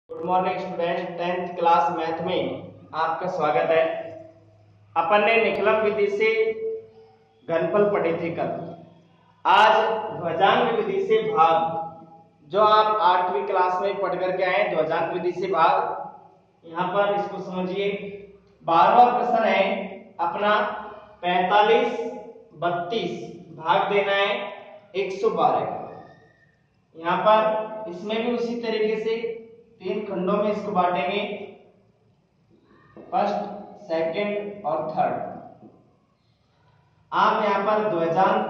Good morning student. 10th class math में आपका स्वागत है। अपन ने निखलम विधि से घनफल पढ़े थे कल। आज ध्वजांक विधि से भाग, जो आप 8वीं क्लास में पढ़ करके आए, ध्वजांक विधि से भाग। यहाँ पर इसको समझिए। 12वां प्रश्न है अपना 45 32 भाग देना है 112 का। यहाँ पर इसमें भी उसी तरीके से 3 खंडों में इसको बांटेंगे, फर्स्ट, सेकंड और थर्ड। आप यहाँ पर ध्वजांक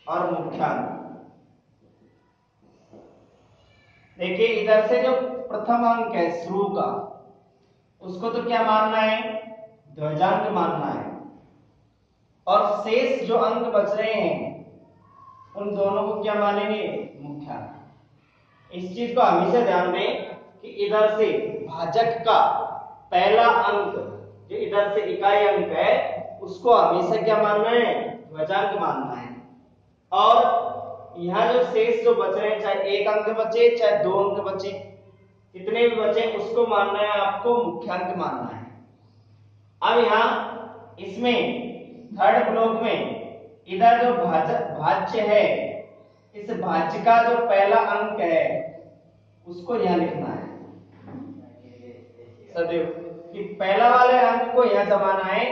और मुख्यांक देखिए। इधर से जो प्रथम अंक है शुरू का, उसको तो क्या मानना है, ध्वजांक मानना है। और शेष जो अंक बच रहे हैं उन दोनों को क्या मानेंगे, मुख्यांक। इस चीज को हमेशा ध्यान दें कि इधर से भाजक का पहला अंक, जो इधर से इकाई अंक है, उसको हमेशा क्या मानना है, ध्वजांक मानना है। और यहाँ जो शेष जो बच रहे हैं, चाहे 1 अंक बचे चाहे 2 अंक बचे, कितने भी बचे, उसको मानना है आपको, मुख्यांक मानना है। अब यहाँ इसमें थर्ड ब्लॉक में इधर जो भाज्य है, इस भाज्य का जो पहला अंक है उसको यहां लिखना है सदैव, कि पहला वाले अंक को यहां जमाना है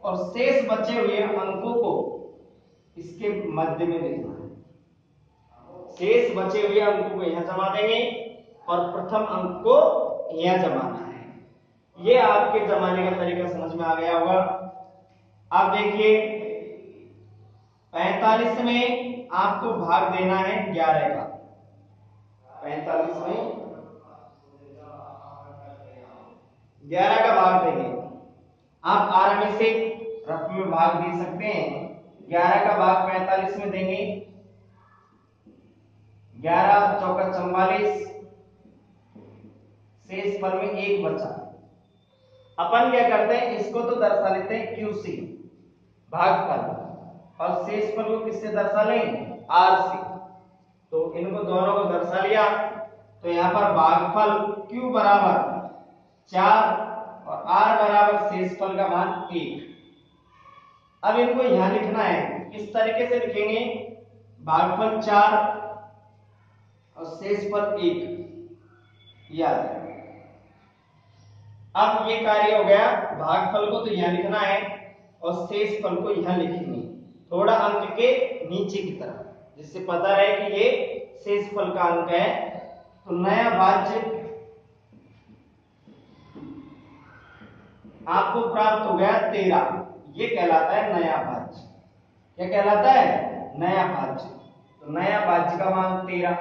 और शेष बचे हुए अंकों को इसके मध्य में लिखना है। शेष बचे हुए अंकों को यहां जमा देंगे और प्रथम अंक को यहां जमाना है। ये आपके जमाने का तरीका समझ में आ गया होगा। अब देखिए 45 में आपको भाग देना है 11 का। 45 में 11 का भाग देंगे। आप आराम से रफ में भाग दे सकते हैं। 11 का भाग 45 में देंगे। 11 चौका 44, शेष फल में 1 बचा। अपन क्या करते हैं, इसको तो दर्शा लेते हैं Q से, भागफल, और शेष फल को किससे दर्शा लें, R से। तो इनको दोनों को दर्शा लिया, तो यहाँ पर भागफल Q बराबर 4 और R बराबर शेष फल का मान 1। अब इनको यहां लिखना है, इस तरीके से लिखेंगे, भागफल 4 और शेष फल 1, याद है। अब ये कार्य हो गया। भागफल को तो यहां लिखना है और शेष फल को यहां लिखेंगे, थोड़ा अंक के नीचे की तरफ, जिससे पता रहे कि ये शेष फल का अंक है। तो नया भाज्य आपको प्राप्त हो गया 13। ये कहलाता है नया भाज्य। क्या कहलाता है, नया भाज्य। तो नया भाज्य का मान 13।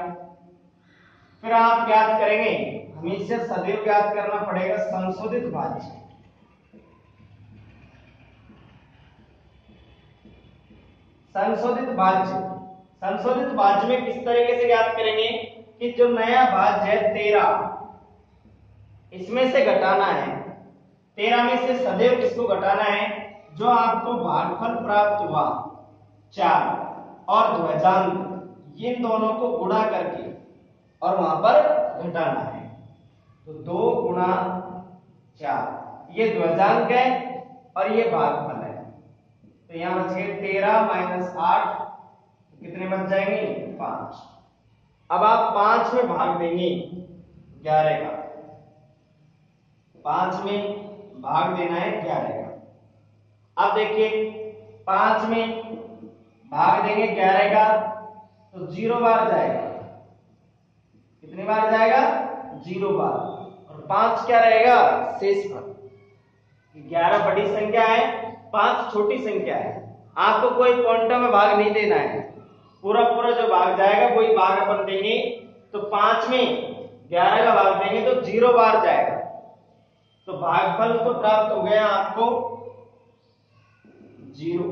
फिर आप ज्ञात करेंगे, हमेशा सदैव ज्ञात करना पड़ेगा संशोधित भाज्य। संशोधित भाज्य, संशोधित भाज्य में किस तरीके से ज्ञात करेंगे कि जो नया भाज्य है 13, इसमें से घटाना है, 13 में से सदैव किसको घटाना है, जो आपको भागफल प्राप्त हुआ 4 और ध्वजांक, इन दोनों को गुणा करके और वहां पर घटाना है। तो 2 गुणा 4, ये ध्वजांक है और ये भागफल है। तो यहां बच गए 13 माइनस 8, कितने बच जाएंगे, 5। अब आप 5 में भाग देंगे 11 का। 5 में भाग देना है 11 का। अब देखिए 5 में भाग देंगे 11 का, तो 0 बार जाएगा। कितनी बार जाएगा, 0 बार। और 5 क्या रहेगा, शेष फल। 11 बड़ी संख्या है, 5 छोटी संख्या है। आपको कोई क्वांटम में भाग नहीं देना है, पूरा पूरा जो भाग जाएगा वही भाग अपन देंगे। तो 5 में 11 का भाग देंगे तो 0 बार जाएगा। तो भागफल तो प्राप्त हो गया आपको 0,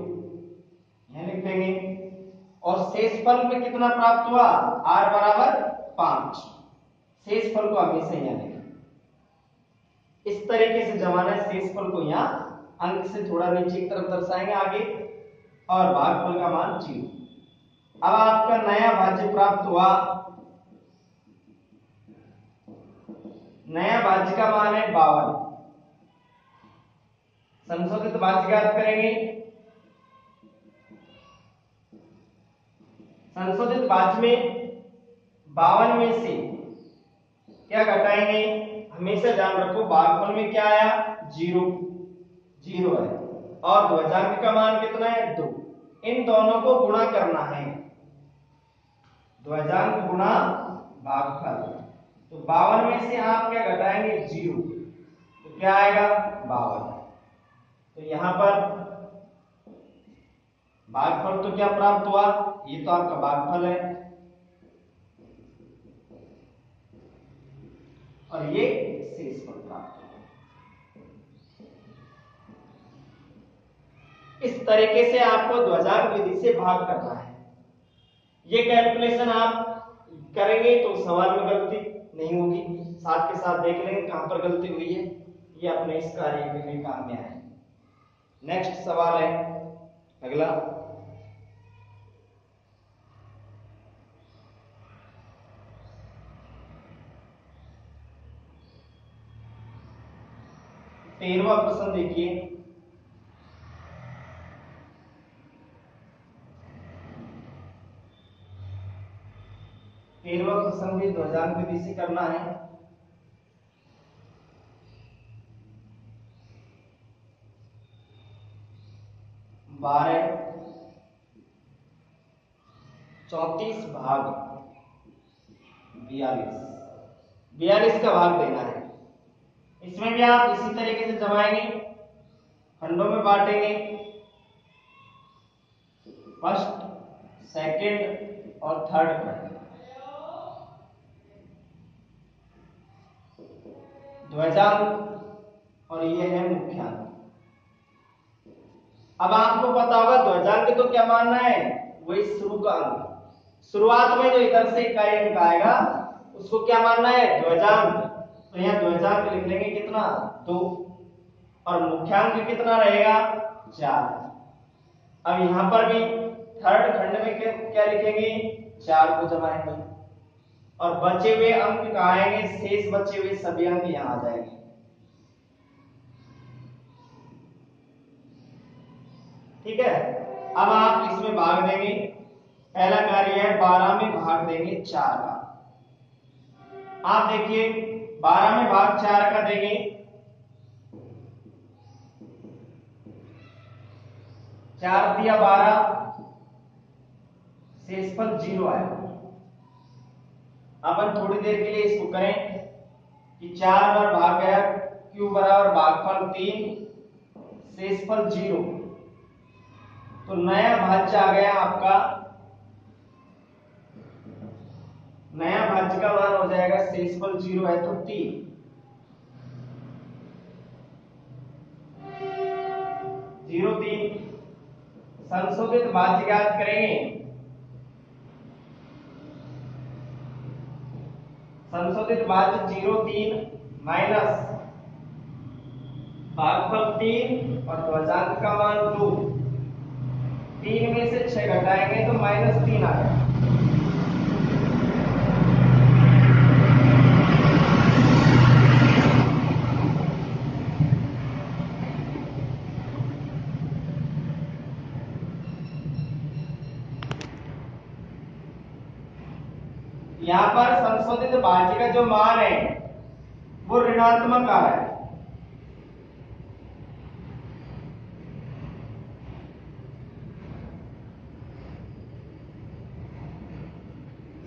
यहां लिख देंगे। और शेष फल में कितना प्राप्त हुआ, R बराबर 5। शेष फल को हमेशा यहां लिखें। इस तरीके से जमाना है। शेष फल को यहाँ अंक से थोड़ा नीचे की तरफ दर्शाएंगे आगे, और भागफल का मान 0। अब आपका नया भाज्य प्राप्त हुआ नया भाज्य का मान है 52। संशोधित भाज्य ज्ञात करेंगे। संशोधित भाज्य में 52 में से क्या घटाएंगे? हमेशा ध्यान रखो भागफल में क्या आया? 0 है और ध्वजांक का मान कितना है? 2। इन दोनों को गुणा करना है, ध्वजांक गुणा भागफल। तो 52 में से आप क्या घटाएंगे? 0। तो क्या आएगा? 52। तो यहां पर भागफल तो क्या प्राप्त हुआ? ये तो आपका भागफल है और ये शेषफल प्राप्त हुआ। इस तरीके से आपको ध्वजांक विधि से भाग करना है। ये कैलकुलेशन आप करेंगे तो सवाल में गलती नहीं होगी। साथ के साथ देख लेंगे कहां पर गलती हुई है, ये अपने इस कार्य के लिए काम में आए। नेक्स्ट सवाल है अगला। तेरहवां प्रश्न देखिए। तेरहवां प्रश्न भी ध्वजांक विधि से करना है। बारह 34 भाग 42 का भाग देना है। इसमें भी आप इसी तरीके से जमाएंगे, खंडों में बांटेंगे, फर्स्ट, सेकंड और थर्ड खंड। ध्वजांक और ये है मुख्यांक। अब आपको पता होगा ध्वजांक तो क्या मानना है? वही शुरू का अंक। शुरुआत में जो इधर से इकाई अंक आएगा उसको क्या मानना है? ध्वजांक। तो यहाँ ध्वजांक लिख लेंगे कितना? 2 और मुख्यांक कितना रहेगा? 4। अब यहां पर भी थर्ड खंड में क्या लिखेंगे? 4 को जमाएंगे और बचे हुए अंक कहाँ आएंगे? शेष बचे हुए सभी अंक यहां आ जाएंगे। ठीक है, अब आप इसमें भाग देंगे। पहला कार्य है 12 में भाग देंगे 4 का। आप देखिए 12 में भाग 4 का देंगे, 4 दिया 12, शेषफल 0 आएगा। अपन थोड़ी देर के लिए इसको करें कि 4 बार भाग गया, q बराबर भागफल 3, शेषफल 0। तो नया भाज्य आ गया आपका, नया भाज्य का मान हो जाएगा, शेषफल 0 है तो 3। 0 3। संशोधित भाज्य ज्ञात करेंगे। संशोधित भाज्य 0 3 माइनस भागफल 3 और ध्वजांक का मान 2। 3 में से 6 घटाएंगे तो -3 आ गया। यहां पर संशोधित भाज्य का जो मान है वो ऋणात्मक आ रहा है।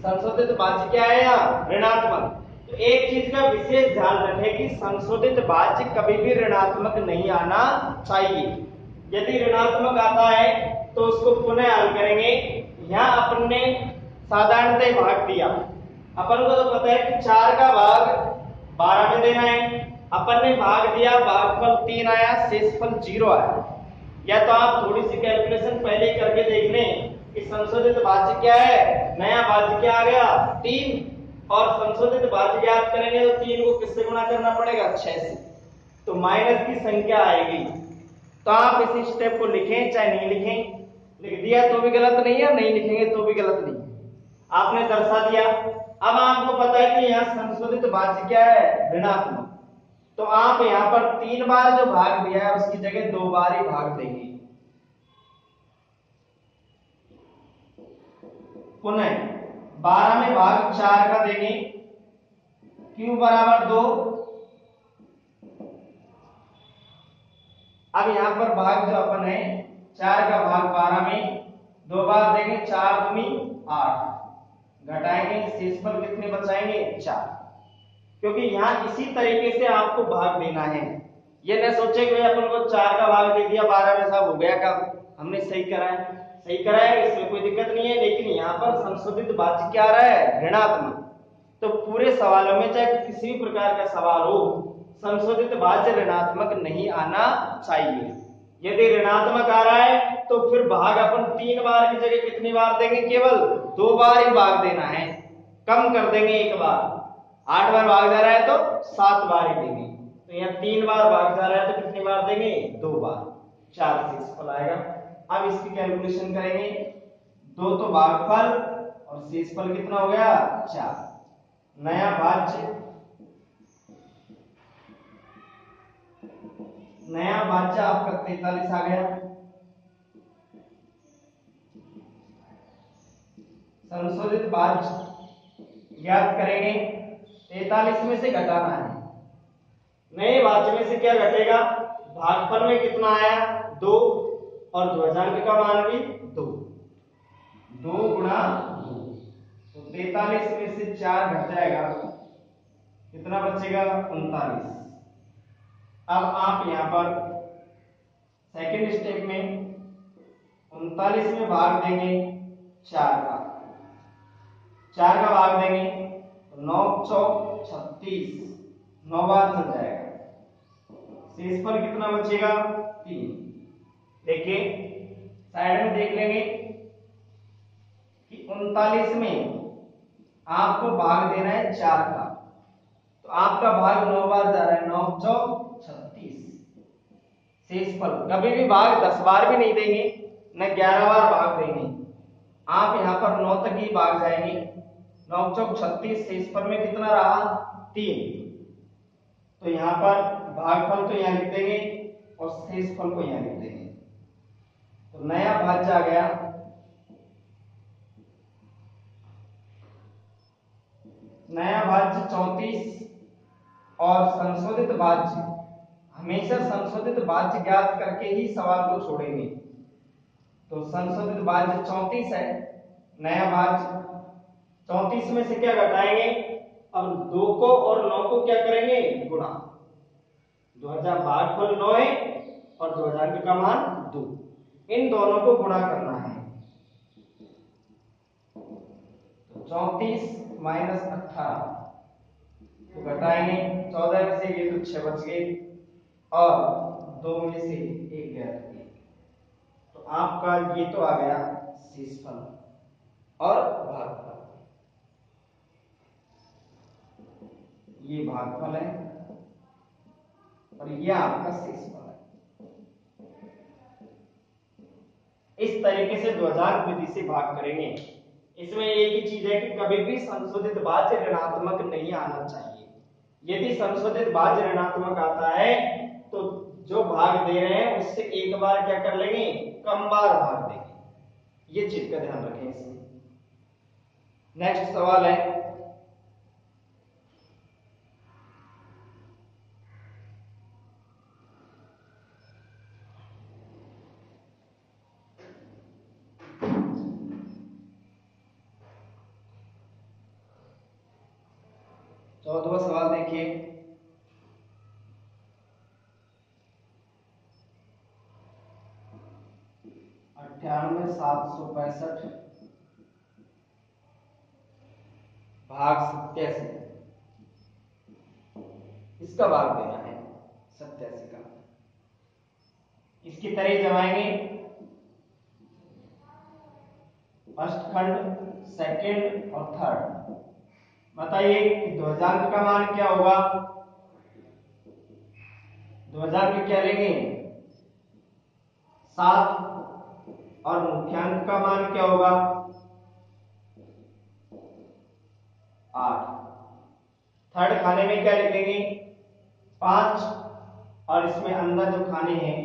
संशोधित भाज्य क्या है? यहाँ ऋणात्मक। तो एक चीज का विशेष ध्यान रखें कि संशोधित भाज्य कभी भी ऋणात्मक नहीं आना चाहिए। यदि ऋणात्मक आता है तो उसको पुनः हल करेंगे। यहाँ अपन ने साधारणतः भाग दिया, अपन को तो पता है कि 4 का भाग 12 में देना है। अपन ने भाग दिया, भागफल 3 आया, शेषफल 0 आया। या तो आप थोड़ी सी कैलकुलेशन पहले ही करके देख लें कि संशोधित भाज्य क्या है। नया भाज्य क्या आ गया? 3 और संशोधित भाज्य ज्ञात करेंगे तो 3 को किससे गुणा करना पड़ेगा? 6 से। तो माइनस की संख्या आएगी। तो आप इस स्टेप को लिखें चाहे नहीं लिखें, लिख दिया तो भी गलत नहीं है, नहीं लिखेंगे तो भी गलत नहीं है। आपने दर्शा दिया, अब आपको पता है कि यहाँ संशोधित भाज्य क्या है, ऋणात्मक। तो आप यहाँ पर 3 बार जो भाग दिया है उसकी जगह 2 बार ही भाग देंगे। पुनः 12 में भाग 4 का देंगे, q बराबर 2। अब यहां पर भाग जो अपन है 4 का भाग 12 में 2 बार देंगे, 4 दूनी 8, घटाएंगे शेषफल कितने बचाएंगे, 4। क्योंकि यहां इसी तरीके से आपको भाग देना है। ये न सोचे कि अपन को 4 का भाग दे दिया 12 में, सब हो गया काम, हमने सही कराया, इसमें कोई दिक्कत नहीं है। लेकिन यहाँ पर संशोधित भाज्य क्या आ रहा है, ऋणात्मक। तो पूरे सवालों में चाहे किसी भी प्रकार का सवाल हो, संशोधित भाज्य ऋणात्मक नहीं आना चाहिए। यदि ऋणात्मक आ रहा है तो फिर भाग अपन 3 बार की जगह कितनी बार देंगे, केवल 2 बार ही भाग देना है, कम कर देंगे 1 बार। 8 बार भाग जा रहा है तो 7 बार ही देंगे। तो यहाँ 3 बार भाग जा रहा है तो कितनी बार देंगे, 2 बार, 4 शेषफल आएगा। अब इसकी कैलकुलेशन करेंगे, 2 तो भागफल और शेषफल कितना हो गया, 4। नया भाज्य आपका 43 आ गया। संशोधित भाज्य ज्ञात करेंगे, 43 में से घटाना है। नए भाज्य में से क्या घटेगा, भागफल में कितना आया, 2, और ध्वजांक का मान भी 2, 2 गुणा 2, तो 43 में से 4 घट जाएगा, कितना बचेगा, 39। अब आप यहां पर सेकंड स्टेप में 39 में भाग देंगे 4 का, 4 का भाग देंगे तो 9 चौक 36, 9 बार चल जाएगा, शेषफल कितना बचेगा, 3। देखिए साइड में देख लेंगे कि 39 में आपको भाग देना है 4 का, तो आपका भाग 9 बार जा रहा है, 9 चौक 36। शेषफल कभी भी भाग 10 बार भी नहीं देंगे, न 11 बार भाग देंगे, आप यहाँ पर 9 तक ही भाग जाएंगे। 9 चौक 36, शेषफल में कितना रहा, 3। तो यहाँ पर भागफल तो यहाँ लिख देंगे और शेषफल को यहाँ लिख देंगे, तो नया भाज्य आ गया, नया भाज्य 34। और संशोधित भाज्य, हमेशा संशोधित भाज्य ज्ञात करके ही सवाल को छोड़ेंगे। तो संशोधित भाज्य 34 है, नया भाज्य 34 में से क्या घटाएंगे, अब 2 को और 9 को क्या करेंगे, गुणा। 2000 भागफल 9 है और 2000 का मान 2, इन दोनों को गुणा करना है। तो 34 माइनस 18 तो घटाएंगे, 14 में से ये तो 6 बच गए और 2 में से 1 गया, तो आपका ये तो आ गया शेषफल और भागफल। ये भागफल है और ये आपका शेषफल है। इस तरीके से ध्वजांक विधि से भाग करेंगे। इसमें एक ही चीज है कि कभी भी संशोधित भाज्य ऋणात्मक नहीं आना चाहिए। यदि संशोधित भाज्य ऋणात्मक आता है तो जो भाग दे रहे हैं उससे 1 बार क्या कर लेंगे, कम बार भाग देंगे। ये चीज का ध्यान रखें इसमें। नेक्स्ट सवाल है, चौदहवां सवाल देखिए, अट्ठानवे 765 भाग 87, इसका भाग देना है 87 का। इसकी तरह जमाएंगे, फर्स्ट खंड, सेकंड और थर्ड। बताइए कि ध्वजांक का मान क्या होगा, ध्वजांक क्या लेंगे, 7, और मुख्यांक का मान क्या होगा, 8। थर्ड खाने में क्या लिखेंगे 5, और इसमें अंदर जो खाने हैं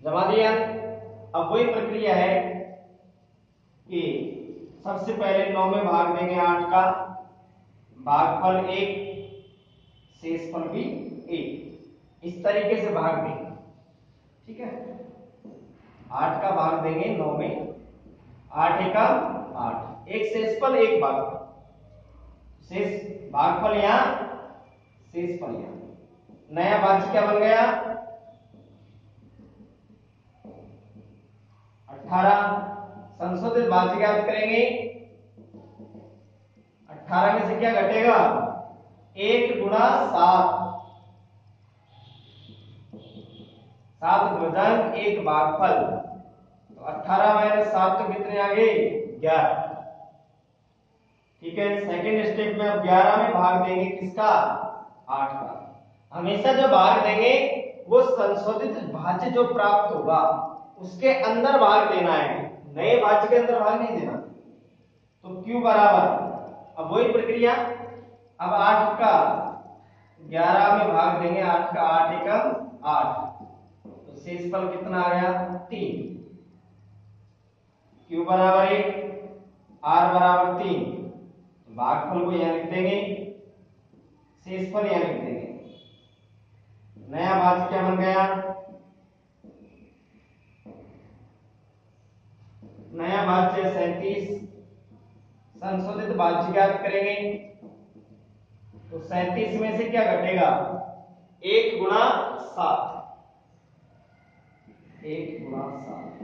जमा दिया। अब वही प्रक्रिया है कि सबसे पहले 9 में भाग देंगे 8 का, भागफल 1, शेषफल भी 1, इस तरीके से भाग देंगे। ठीक है, 8 का भाग देंगे 9 में, 8 एका 8, एक शेषफल एक भागफल, शेष भागफल यहां, शेषफल यहां। नया भाज्य क्या बन गया 18। संशोधित भाज्य ज्ञात करेंगे, 18 में से क्या घटेगा 1 गुणा 7, 7 ध्वजांक 1 भागफल, तो 18 माइनस 7 तो कितने आ गए 11। ठीक है, सेकेंड स्टेप में अब 11 में भाग देंगे किसका 8 का। हमेशा जो भाग देंगे वो संशोधित भाज्य जो प्राप्त होगा उसके अंदर भाग देना है, नए भाज्य के अंदर भाग नहीं देना। तो Q बराबर, अब वही प्रक्रिया, अब 8 का 11 में भाग देंगे, 8 का 8 एकम 8, तो शेषफल कितना आ गया 3। Q बराबर 1, R बराबर 3, भागफल को यहां लिख देंगे, शेषफल यहां लिख देंगे। नया भाज्य क्या बन गया, नया भाज्य 37। संशोधित भाज्य ज्ञात करेंगे, तो 37 में से क्या घटेगा 1 गुणा 7, 1 गुणा 7,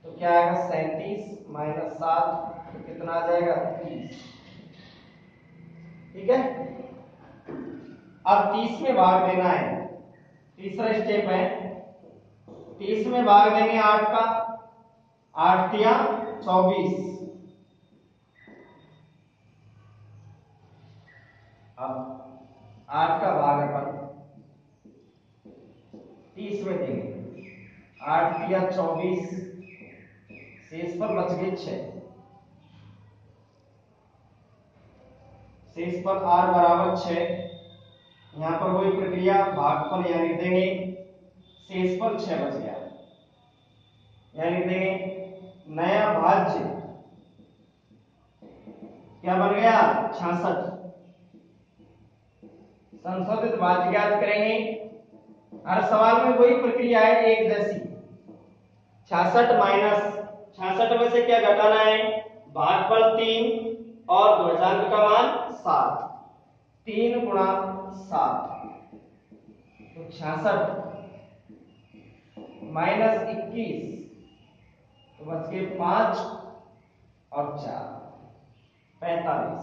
तो क्या आएगा 37 माइनस 7, तो कितना आ जाएगा 30। ठीक है, अब 30 में भाग देना है, तीसरा स्टेप है। 30 में भाग देंगे 8 का, 8 तिया 24, अब 8 का भाग अपन 30 में देंगे, 8 तिया 24, शेषफल बच गए 6, शेषफल R बराबर 6। यहां पर वही प्रक्रिया, भागफल यहां लिख देंगे, शेषफल 6 बच गया, यहां लिख देंगे। नया भाज्य क्या बन गया 66। संशोधित भाज्य ज्ञात करेंगे, हर सवाल में वही प्रक्रिया है एक जैसी। 66 माइनस 66 में से क्या घटाना है भागफल 3 और ध्वजांक का मान 7, 3 गुणा 7, तो 66 माइनस 21, तो बच गए 5 और 4, 45।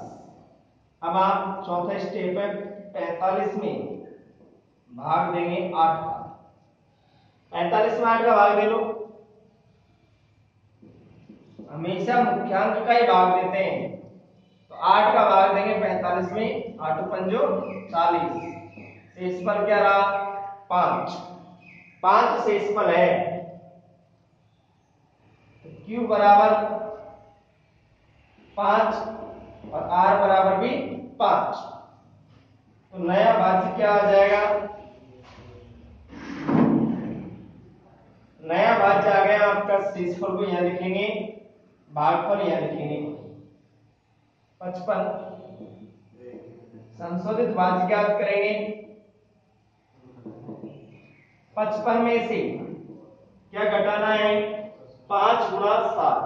अब आप चौथा स्टेप है, 45 में भाग देंगे 8 का, 45 में 8 का भाग दे लो। हमेशा मुख्यांक का ही भाग देते हैं, तो 8 का भाग देंगे 45 में, 8 पंजो 40, शेषफल क्या रहा 5, 5 शेषफल है। तो Q बराबर 5 और R बराबर भी 5, तो नया भाज्य क्या आ जाएगा, नया भाज्य आ गया आपका, शेषफल को यहां लिखेंगे, भागफल यहां लिखेंगे 55। संशोधित भाज्य ज्ञात करेंगे, 55 में से क्या घटाना है 5 गुणा 7,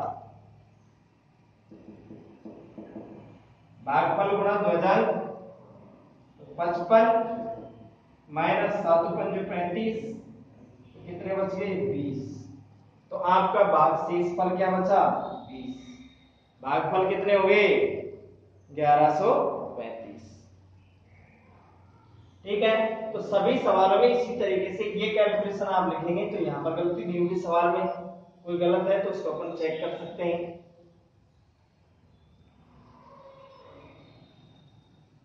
भागफल गुणा ध्वजांक, 55 माइनस 7 पंजे 35, तो कितने बच गए 20। तो आपका भाग शेषफल क्या बचा 20, भागफल कितने हुए 1135। ठीक है, तो सभी सवालों में इसी तरीके से ये कैलकुलेशन आप लिखेंगे, तो यहां पर गलती नहीं होगी, सवाल में कोई गलत है तो उसको अपन चेक कर सकते हैं।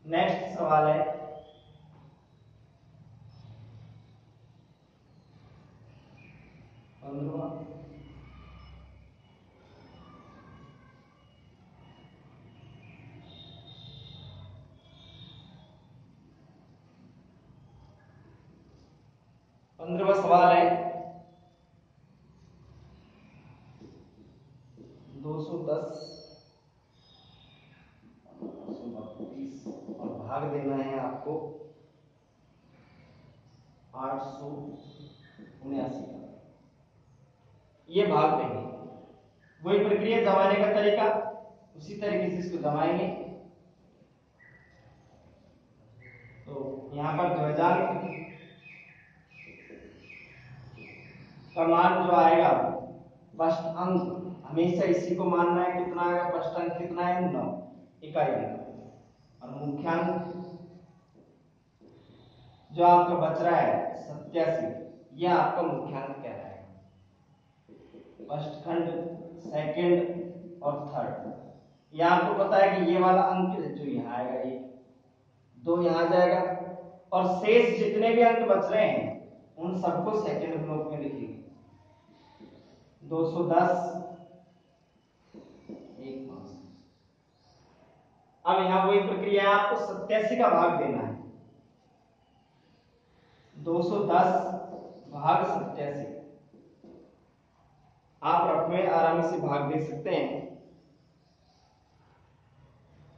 नेक्स्ट सवाल है, 15वां सवाल है 210 232 और भाग देना है आपको 879 का। ये भाग देंगे, वही प्रक्रिया जमाने का तरीका, उसी तरीके से इसको जमाएंगे। तो यहाँ पर 2000 का मान जो आएगा फर्स्ट अंक, हमेशा इसी को मानना है। कितना आएगा फर्स्ट अंक? कितना है? 9 इकाई अंक। और मुख्यांक जो आपका बच रहा है 87, यह आपका मुख्यांक कहलाएगा। फर्स्ट खंड, सेकंड और थर्ड। यह आपको पता है कि ये वाला अंक जो यहाँ आएगा 1 2 यहाँ जाएगा, और शेष जितने भी अंक बच रहे हैं उन सबको सेकंड ब्लॉक में लिखेंगे। 210 1 5। अब यहाँ वही प्रक्रिया है, आपको 87 का भाग देना है। 210 भाग 87 आप रफ में आराम से भाग दे सकते हैं।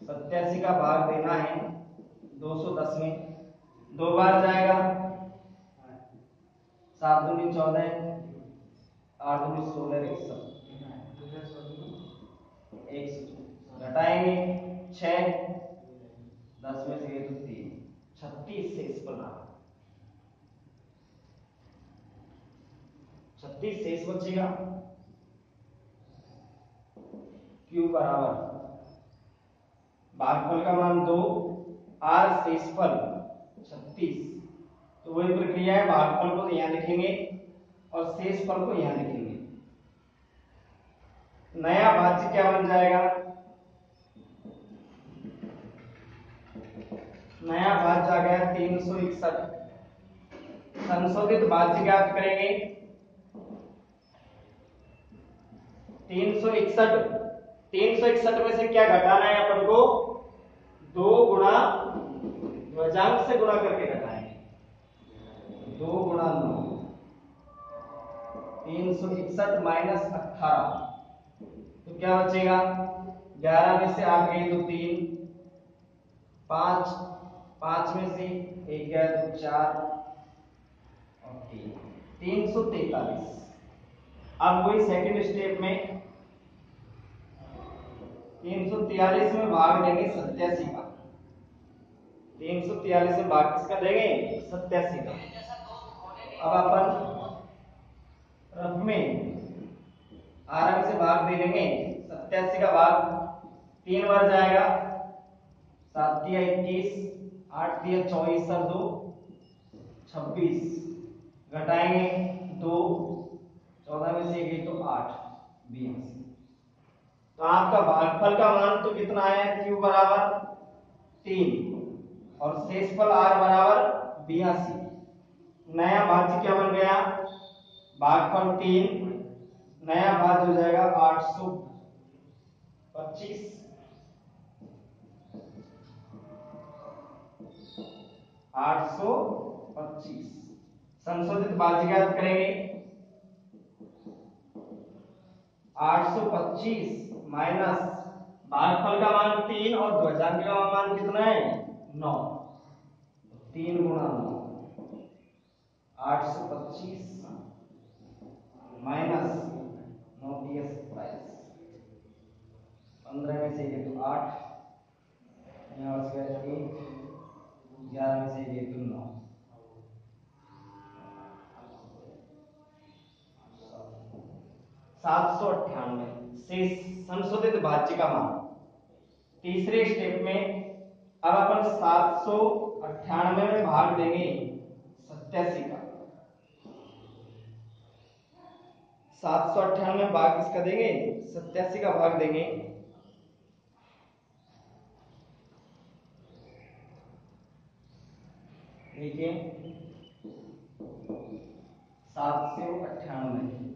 87 का भाग देना है 210 में, 2 बार जाएगा। 7 दूनी 14, 8 दूनी 16, 100 घटाएंगे 6, 10 में से 3, 36 शेष बना, 36 शेष बचेगा। Q बराबर भागफल का मान 2, R शेषफल 36। तो वही प्रक्रिया है, भागफल को यहाँ लिखेंगे और शेषफल को यहाँ लिखेंगे। नया भाज्य क्या बन जाएगा? नया भाज्य आ गया 361। संशोधित भाज्य ज्ञात करेंगे 361 में से क्या घटाना है अपन को? 2 गुणा ध्वजांक से गुणा करके घटाएंगे। 2 गुणा 9, 361 माइनस 18, तो क्या बचेगा? 11 में से 8 गई तो 3, 5 में से 1 गया तो 4 और 3, 343। अब वही सेकंड स्टेप में 343 में भाग देंगे 87 का। 343 में भाग किसका देंगे? 87 का। अब अपन रफ में आराम से भाग दे देंगे। 87 का भाग 3 बार जाएगा। 7 तिया 21, 8 तिया 24 और 2 26, घटाएंगे 2, 14 में से गई तो 8, 20। तो आपका भागफल का मान तो कितना है? Q बराबर 3 और शेषफल R बराबर 82। नया भाज्य क्या बन गया? भागफल 3, नया भाज्य हो जाएगा 825। 825 संशोधित भाज्य ज्ञात करेंगे। 825 माइनस भागफल का मान 3 और ध्वजांक का मान कितना है? 9। 3 गुणा 9, 825 माइनस 9 दिया 27, 15 में से ये तो 8, यहाँ बच गया 1, 11 में से ये तो 9, 798 शेष संशोधित भाज्य का मान। तीसरे स्टेप में अब अपन 798 में भाग देंगे 87 का। 798 में भाग किसका देंगे? 87 का भाग देंगे। देखिए 798,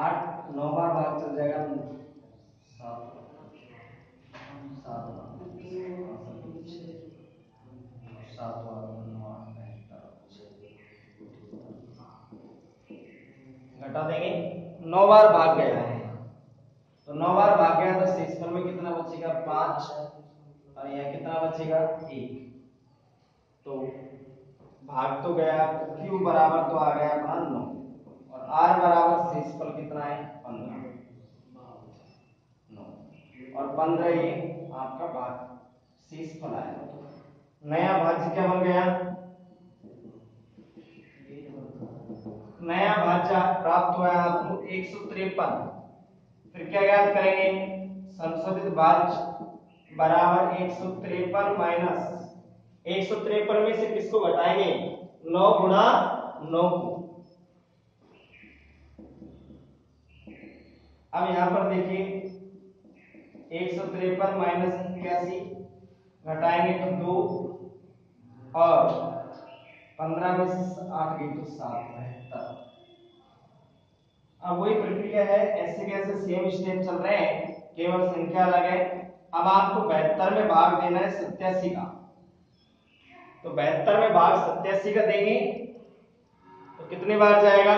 8 9 बार भाग चल जाएगा, 7 7 7 9 8 9 8 9 8 घटा देंगे, 9 बार भाग गया है तो 9 बार भाग गया तो शेषफल में कितना बचेगा 5 और यहाँ कितना बचेगा 1। तो भाग तो गया, Q बराबर तो आ गया अपना 9 और R बराबर शेषफल कितना है 15 9 और 15 ये आपका भाग शेषफल आया। नया भाज्य क्या बन गया, नया भाज्य प्राप्त हुआ है आपको 153। फिर क्या याद करेंगे, संशोधित भाज्य बराबर 153 माइनस 153 में से किसको घटाएंगे 9 गुणा 9 को। अब यहां पर देखिए 153 माइनस 81 घटाएंगे तो 2 और 15 में से 8 गई तो 7 72। अब वही प्रक्रिया है, ऐसे कैसे सेम स्टेप चल रहे हैं, केवल संख्या अलग है। अब आपको 72 में भाग देना है 87 का, तो 72 में भाग 87 का देंगे तो कितने बार जाएगा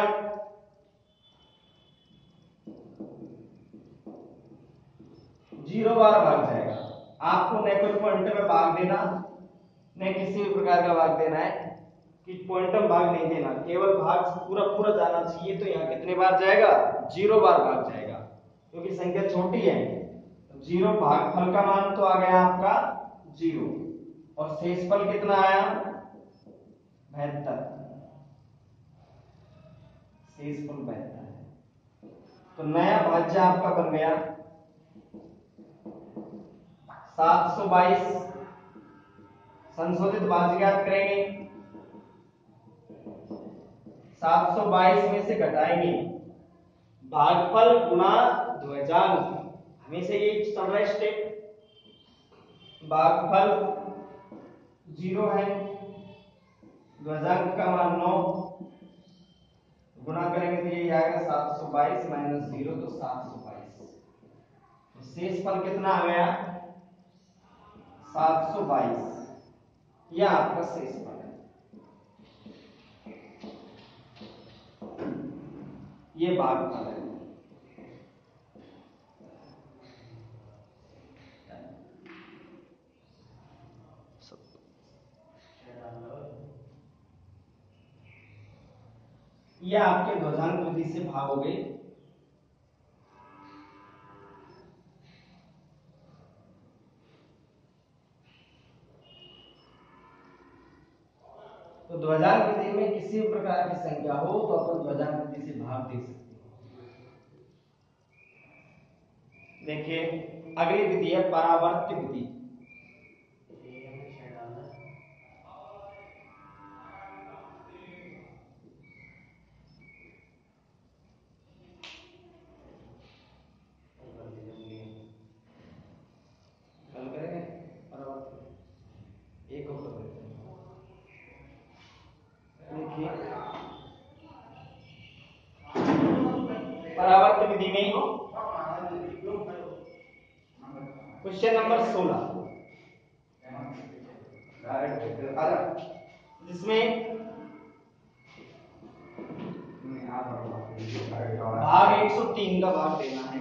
0 बार भाग जाएगा। आपको न कोई पॉइंट में भाग देना न किसी भी प्रकार का भाग देना है कि पॉइंट में भाग नहीं देना, केवल भाग पूरा पूरा जाना चाहिए। तो यहाँ कितने बार जाएगा 0 बार भाग जाएगा क्योंकि संख्या छोटी है। तो 0 भागफल का मान तो आ गया आपका 0 और शेषफल कितना आया 72, शेषफल 72 है। तो नया भाज्य आपका बन गया 722। संशोधित भाज्य ज्ञात करेंगे, 722 में से घटाएंगे भागफल गुणा ध्वजांक, हमेशा ये चल रहा है स्टेप। भागफल 0 है, ध्वजांक का मान 9, गुणा करेंगे तो ये आएगा 722 माइनस 0 तो 722। तो शेषफल कितना आ गया 722, यह आपका शेषफल है। ये भागफल है। ये आपके ध्वजांक विधि से भाग हो गए। तो ध्वजांक विधि में किसी भी प्रकार की संख्या हो तो अपन ध्वजांक विधि से भाग दे सकते हैं। देखिए अगली विधि है परावर्त विधि। परावर्त विधि में क्वेश्चन नंबर 16 जिसमें भाग 103 का भाग देना है।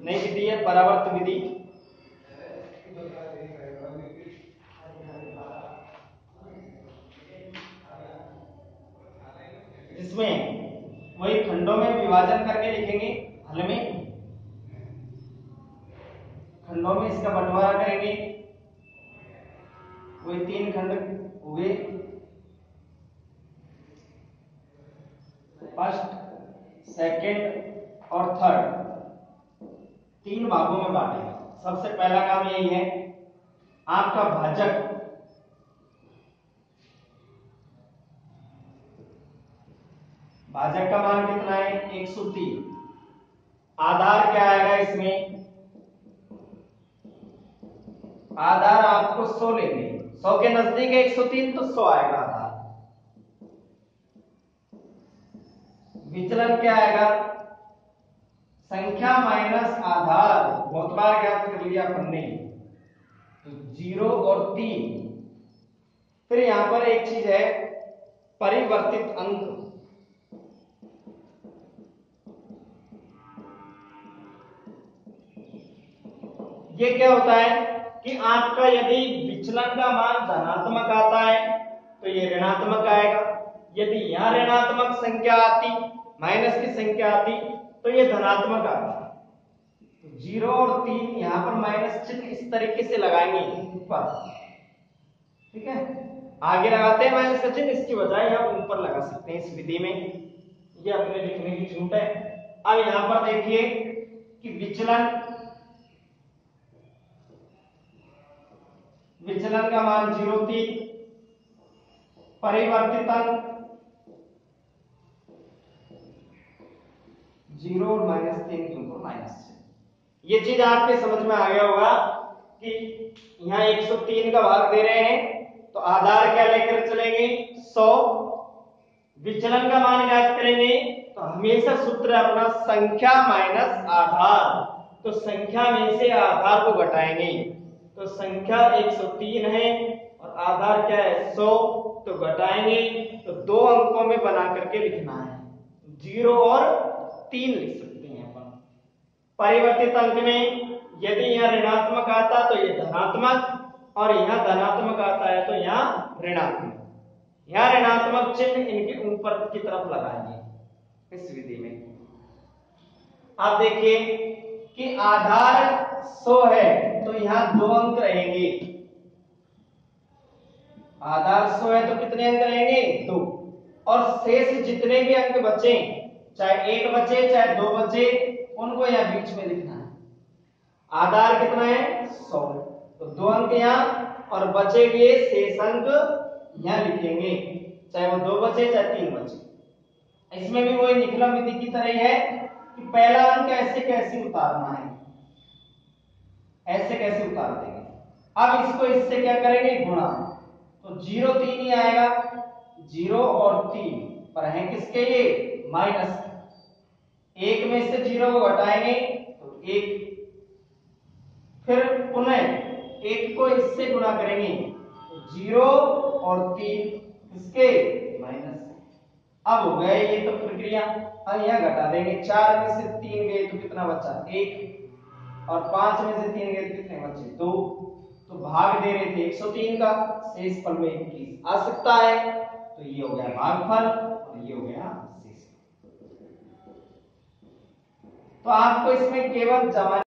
नई विधि है परावर्त विधि। जिसमें वही खंडों में विभाजन करके लिखेंगे, हल में खंडों में इसका बंटवारा करेंगे। वही 3 खंड हुए, फर्स्ट सेकंड और थर्ड, 3 भागों में बांटेंगे। सबसे पहला काम यही है, आपका भाजक भाजक का मान कितना है 103। आधार क्या आएगा इसमें, आधार आपको 100 लेंगे, 100 के नजदीक है 103 तो 100 आएगा आधार। विचलन क्या आएगा, संख्या माइनस आधार, बहुत बार ज्ञात कर लिया अपन ने, तो 0 और 3। फिर यहां पर एक चीज है परिवर्तित अंक, ये क्या होता है कि आपका यदि विचलन का मान धनात्मक आता है तो ये ऋणात्मक आएगा, यदि यहाँ ऋणात्मक संख्या आती, माइनस की संख्या आती, तो ये धनात्मक आता। 0 और 3 यहाँ पर माइनस चिन्ह इस तरीके से लगाएंगे ऊपर, ठीक है, आगे लगाते हैं माइनस का चिन्ह, इसकी बजाय हम ऊपर लगा सकते हैं इस विधि में, ये अपने लिखने की छूट है। अब यहां पर देखिए कि विचलन का मान 0,3, परिवर्तित अंक 0 और -3 के ऊपर -6। ये चीज आपके समझ में आ गया होगा कि यहाँ 103 का भाग दे रहे हैं तो आधार क्या लेकर चलेंगे 100, विचलन का मान ज्ञात करेंगे तो हमेशा सूत्र अपना संख्या माइनस आधार, तो संख्या में से आधार को घटाएंगे, तो संख्या 103 है और आधार क्या है 100, तो घटाएंगे तो 2 अंकों में बना करके लिखना है, 0 और 3 लिख सकते हैं अपन। परिवर्तित अंक में यदि यहाँ ऋणात्मक आता तो ये धनात्मक, और यहाँ धनात्मक आता है तो यहाँ ऋणात्मक, यहाँ ऋणात्मक चिन्ह इनके ऊपर की तरफ लगाएंगे इस विधि में। आप देखिए कि आधार 100 है तो यहाँ 2 अंक रहेंगे, आधार 100 है तो कितने अंक रहेंगे 2, और शेष जितने भी अंक बचे, चाहे 1 बचे चाहे 2 बचे, उनको यहाँ बीच में लिखना है। आधार कितना है 100, तो 2 अंक यहाँ और बचे हुए शेष अंक यहाँ लिखेंगे, चाहे वो 2 बचे चाहे 3 बचे। इसमें भी वही निकलम विधि की तरह है कि पहला अंक ऐसे कैसे उतारना है, ऐसे कैसे उतार देंगे। अब इसको इससे क्या करेंगे गुणा, तो 0 3 ही आएगा, 0 और 3 पर है किसके ये माइनस, 1 में से 0 को घटाएंगे तो 1, फिर पुनः 1 को इससे गुणा करेंगे तो 0 और 3 इसके माइनस। अब हो गए ये तो प्रक्रिया, अब यहां घटा देंगे, 4 में से 3 गए तो कितना बचा 1, और 5 में से 3 गए तो कितने बचे 2, तो भाग दे रहे थे 103 का, शेष फल में 21 आ सकता है, तो ये हो गया भागफल और ये हो गया शेष। तो आपको इसमें केवल जमा